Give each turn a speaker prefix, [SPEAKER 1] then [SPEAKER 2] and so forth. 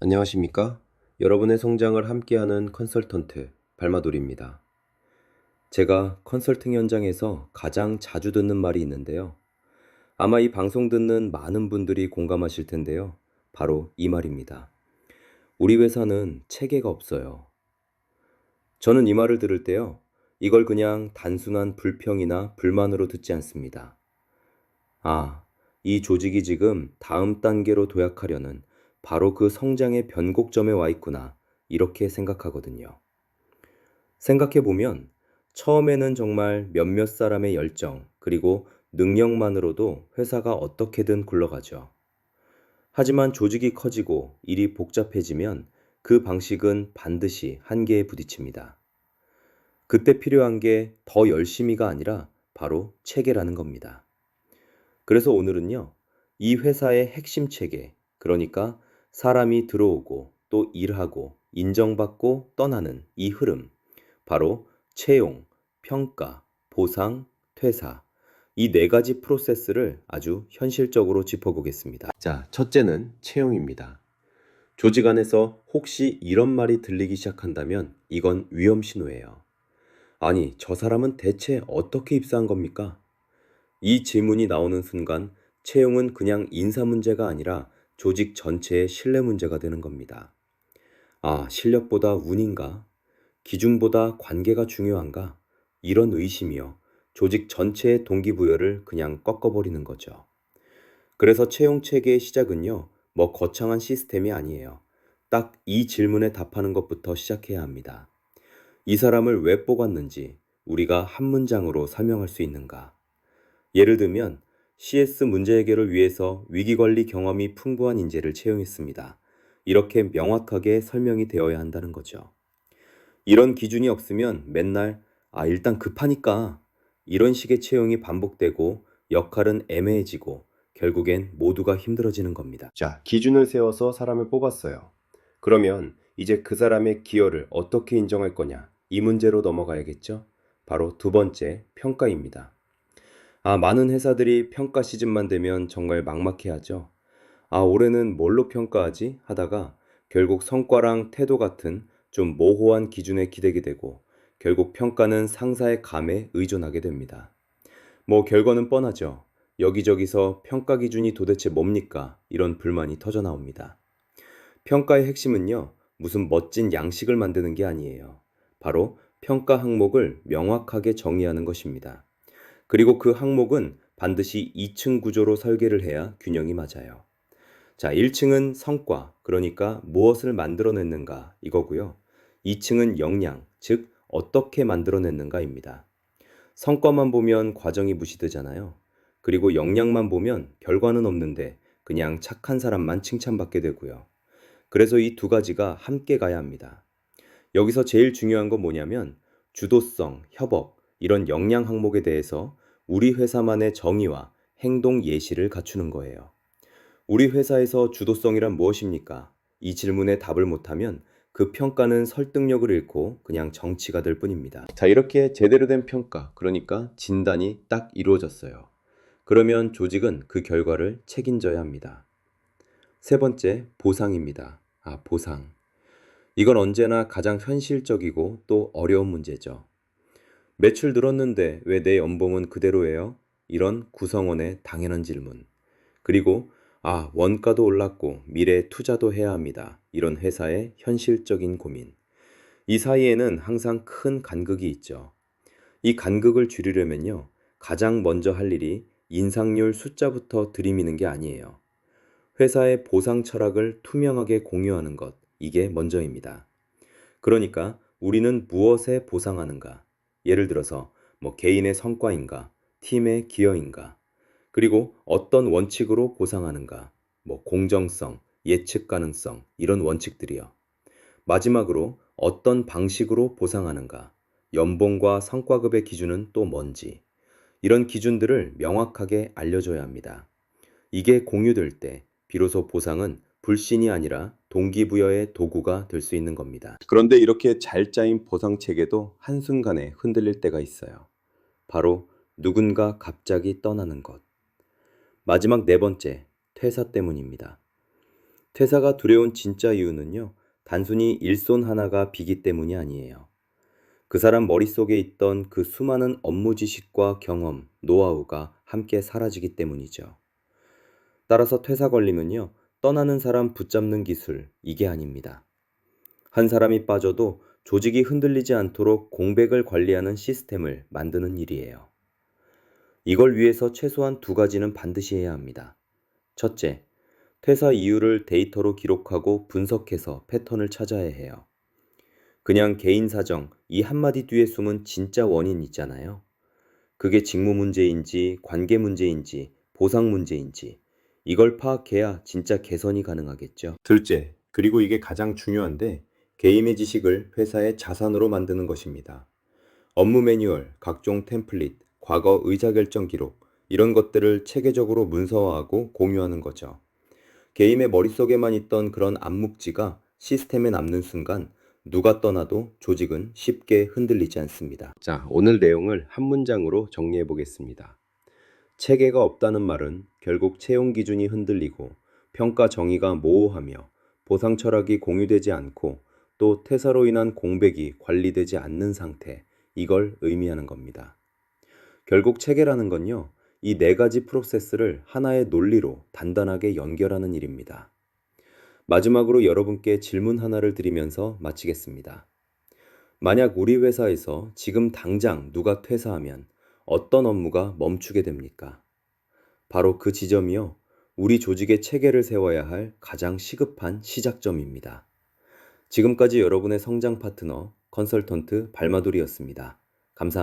[SPEAKER 1] 안녕하십니까? 여러분의 성장을 함께하는 컨설턴트 발마돌입니다. 제가 컨설팅 현장에서 가장 자주 듣는 말이 있는데요. 아마 이 방송 듣는 많은 분들이 공감하실 텐데요. 바로 이 말입니다. 우리 회사는 체계가 없어요. 저는 이 말을 들을 때요. 이걸 그냥 단순한 불평이나 불만으로 듣지 않습니다. 아, 이 조직이 지금 다음 단계로 도약하려는 바로 그 성장의 변곡점에 와 있구나. 이렇게 생각하거든요. 생각해보면 처음에는 정말 몇몇 사람의 열정, 그리고 능력만으로도 회사가 어떻게든 굴러가죠. 하지만 조직이 커지고 일이 복잡해지면 그 방식은 반드시 한계에 부딪힙니다. 그때 필요한 게 더 열심히가 아니라 바로 체계라는 겁니다. 그래서 오늘은요, 이 회사의 핵심 체계, 그러니까 사람이 들어오고 또 일하고 인정받고 떠나는 이 흐름, 바로 채용, 평가, 보상, 퇴사, 이 네 가지 프로세스를 아주 현실적으로 짚어보겠습니다. 자, 첫째는 채용입니다. 조직 안에서 혹시 이런 말이 들리기 시작한다면 이건 위험 신호예요. 아니, 저 사람은 대체 어떻게 입사한 겁니까? 이 질문이 나오는 순간 채용은 그냥 인사 문제가 아니라 조직 전체의 신뢰 문제가 되는 겁니다. 아, 실력보다 운인가? 기준보다 관계가 중요한가? 이런 의심이요. 조직 전체의 동기부여를 그냥 꺾어버리는 거죠. 그래서 채용 체계의 시작은요, 뭐 거창한 시스템이 아니에요. 딱 이 질문에 답하는 것부터 시작해야 합니다. 이 사람을 왜 뽑았는지 우리가 한 문장으로 설명할 수 있는가? 예를 들면 CS 문제 해결을 위해서 위기관리 경험이 풍부한 인재를 채용했습니다. 이렇게 명확하게 설명이 되어야 한다는 거죠. 이런 기준이 없으면 맨날 일단 급하니까 이런 식의 채용이 반복되고 역할은 애매해지고 결국엔 모두가 힘들어지는 겁니다. 자, 기준을 세워서 사람을 뽑았어요. 그러면 이제 그 사람의 기여를 어떻게 인정할 거냐? 이 문제로 넘어가야겠죠? 바로 두 번째, 평가입니다. 많은 회사들이 평가 시즌만 되면 정말 막막해하죠. 올해는 뭘로 평가하지? 하다가 결국 성과랑 태도 같은 좀 모호한 기준에 기대게 되고 결국 평가는 상사의 감에 의존하게 됩니다. 뭐 결과는 뻔하죠. 여기저기서 평가 기준이 도대체 뭡니까? 이런 불만이 터져 나옵니다. 평가의 핵심은요, 무슨 멋진 양식을 만드는 게 아니에요. 바로 평가 항목을 명확하게 정의하는 것입니다. 그리고 그 항목은 반드시 2층 구조로 설계를 해야 균형이 맞아요. 자, 1층은 성과, 그러니까 무엇을 만들어냈는가 이거고요. 2층은 역량, 즉 어떻게 만들어냈는가입니다. 성과만 보면 과정이 무시되잖아요. 그리고 역량만 보면 결과는 없는데 그냥 착한 사람만 칭찬받게 되고요. 그래서 이 두 가지가 함께 가야 합니다. 여기서 제일 중요한 건 뭐냐면 주도성, 협업, 이런 역량 항목에 대해서 우리 회사만의 정의와 행동 예시를 갖추는 거예요. 우리 회사에서 주도성이란 무엇입니까? 이 질문에 답을 못하면 그 평가는 설득력을 잃고 그냥 정치가 될 뿐입니다. 자, 이렇게 제대로 된 평가, 그러니까 진단이 딱 이루어졌어요. 그러면 조직은 그 결과를 책임져야 합니다. 세 번째, 보상입니다. 보상. 이건 언제나 가장 현실적이고 또 어려운 문제죠. 매출 늘었는데 왜 내 연봉은 그대로예요? 이런 구성원의 당연한 질문. 그리고 원가도 올랐고 미래에 투자도 해야 합니다. 이런 회사의 현실적인 고민. 이 사이에는 항상 큰 간극이 있죠. 이 간극을 줄이려면요. 가장 먼저 할 일이 인상률 숫자부터 들이미는 게 아니에요. 회사의 보상 철학을 투명하게 공유하는 것. 이게 먼저입니다. 그러니까 우리는 무엇에 보상하는가? 예를 들어서 뭐 개인의 성과인가? 팀의 기여인가? 그리고 어떤 원칙으로 보상하는가? 뭐 공정성, 예측 가능성, 이런 원칙들이요. 마지막으로 어떤 방식으로 보상하는가? 연봉과 성과급의 기준은 또 뭔지? 이런 기준들을 명확하게 알려줘야 합니다. 이게 공유될 때 비로소 보상은 불신이 아니라 동기부여의 도구가 될 수 있는 겁니다. 그런데 이렇게 잘 짜인 보상 체계도 한순간에 흔들릴 때가 있어요. 바로 누군가 갑자기 떠나는 것. 마지막 네 번째, 퇴사 때문입니다. 퇴사가 두려운 진짜 이유는요, 단순히 일손 하나가 비기 때문이 아니에요. 그 사람 머릿속에 있던 그 수많은 업무 지식과 경험, 노하우가 함께 사라지기 때문이죠. 따라서 퇴사 권리는요, 떠나는 사람 붙잡는 기술, 이게 아닙니다. 한 사람이 빠져도 조직이 흔들리지 않도록 공백을 관리하는 시스템을 만드는 일이에요. 이걸 위해서 최소한 두 가지는 반드시 해야 합니다. 첫째, 퇴사 이유를 데이터로 기록하고 분석해서 패턴을 찾아야 해요. 그냥 개인 사정, 이 한마디 뒤에 숨은 진짜 원인 있잖아요. 그게 직무 문제인지, 관계 문제인지, 보상 문제인지, 이걸 파악해야 진짜 개선이 가능하겠죠. 둘째, 그리고 이게 가장 중요한데, 개인의 지식을 회사의 자산으로 만드는 것입니다. 업무 매뉴얼, 각종 템플릿, 과거 의사결정 기록, 이런 것들을 체계적으로 문서화하고 공유하는 거죠. 개인의 머릿속에만 있던 그런 암묵지가 시스템에 남는 순간 누가 떠나도 조직은 쉽게 흔들리지 않습니다. 자, 오늘 내용을 한 문장으로 정리해 보겠습니다. 체계가 없다는 말은 결국 채용 기준이 흔들리고 평가 정의가 모호하며 보상 철학이 공유되지 않고 또 퇴사로 인한 공백이 관리되지 않는 상태, 이걸 의미하는 겁니다. 결국 체계라는 건요, 이 네 가지 프로세스를 하나의 논리로 단단하게 연결하는 일입니다. 마지막으로 여러분께 질문 하나를 드리면서 마치겠습니다. 만약 우리 회사에서 지금 당장 누가 퇴사하면 어떤 업무가 멈추게 됩니까? 바로 그 지점이요, 우리 조직의 체계를 세워야 할 가장 시급한 시작점입니다. 지금까지 여러분의 성장 파트너, 컨설턴트 발마돌이었습니다. 감사합니다.